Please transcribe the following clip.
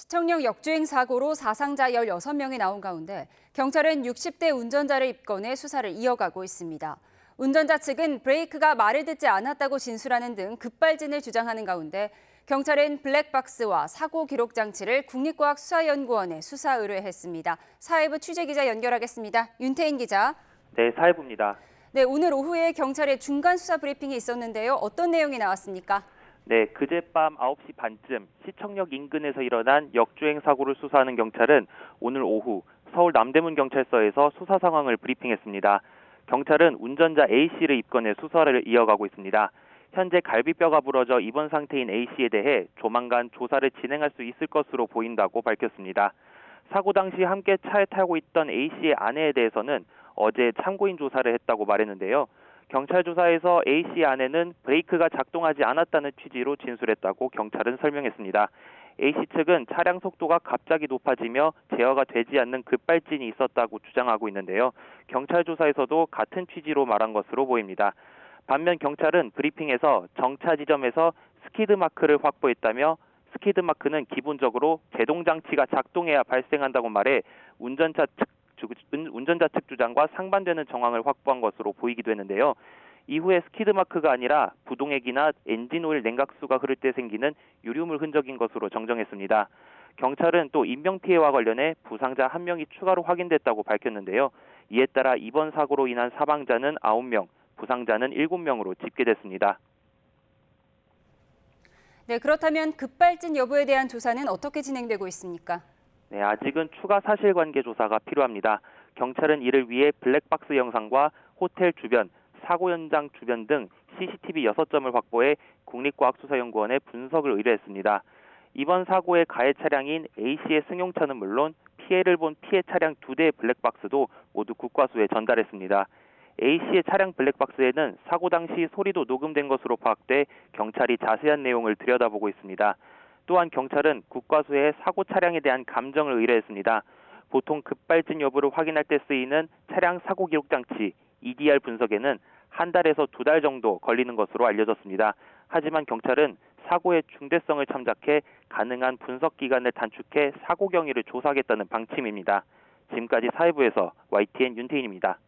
시청역 역주행 사고로 사상자 16명이 나온 가운데 경찰은 60대 운전자를 입건해 수사를 이어가고 있습니다. 운전자 측은 브레이크가 말을 듣지 않았다고 진술하는 등 급발진을 주장하는 가운데 경찰은 블랙박스와 사고 기록 장치를 국립과학수사연구원에 수사 의뢰했습니다. 사회부 취재기자 연결하겠습니다. 윤태인 기자. 네, 사회부입니다. 네, 오늘 오후에 경찰의 중간 수사 브리핑이 있었는데요. 어떤 내용이 나왔습니까? 네, 그젯밤 9시 반쯤 시청역 인근에서 일어난 역주행 사고를 수사하는 경찰은 오늘 오후 서울 남대문 경찰서에서 수사 상황을 브리핑했습니다. 경찰은 운전자 A씨를 입건해 수사를 이어가고 있습니다. 현재 갈비뼈가 부러져 입원 상태인 A씨에 대해 조만간 조사를 진행할 수 있을 것으로 보인다고 밝혔습니다. 사고 당시 함께 차에 타고 있던 A씨의 아내에 대해서는 어제 참고인 조사를 했다고 말했는데요. 경찰 조사에서 A씨의 아내는 브레이크가 작동하지 않았다는 취지로 진술했다고 경찰은 설명했습니다. A씨 측은 차량 속도가 갑자기 높아지며 제어가 되지 않는 급발진이 있었다고 주장하고 있는데요. 경찰 조사에서도 같은 취지로 말한 것으로 보입니다. 반면 경찰은 브리핑에서 정차 지점에서 스키드 마크를 확보했다며 스키드 마크는 기본적으로 제동 장치가 작동해야 발생한다고 말해 운전자 측 주장과 상반되는 정황을 확보한 것으로 보이기도 했는데요. 이후에 스키드 마크가 아니라 부동액이나 엔진 오일 냉각수가 흐를 때 생기는 유류물 흔적인 것으로 정정했습니다. 경찰은 또 인명피해와 관련해 부상자 1명이 추가로 확인됐다고 밝혔는데요. 이에 따라 이번 사고로 인한 사망자는 9명, 부상자는 7명으로 집계됐습니다. 네, 그렇다면 급발진 여부에 대한 조사는 어떻게 진행되고 있습니까? 네, 아직은 추가 사실관계 조사가 필요합니다. 경찰은 이를 위해 블랙박스 영상과 호텔 주변, 사고 현장 주변 등 CCTV 6점을 확보해 국립과학수사연구원에 분석을 의뢰했습니다. 이번 사고의 가해 차량인 A씨의 승용차는 물론 피해를 본 피해 차량 2대의 블랙박스도 모두 국과수에 전달했습니다. A씨의 차량 블랙박스에는 사고 당시 소리도 녹음된 것으로 파악돼 경찰이 자세한 내용을 들여다보고 있습니다. 또한 경찰은 국과수에 사고 차량에 대한 감정을 의뢰했습니다. 보통 급발진 여부를 확인할 때 쓰이는 차량 사고 기록 장치 EDR 분석에는 1달에서 2달 정도 걸리는 것으로 알려졌습니다. 하지만 경찰은 사고의 중대성을 참작해 가능한 분석 기간을 단축해 사고 경위를 조사하겠다는 방침입니다. 지금까지 사회부에서 YTN 윤태인입니다.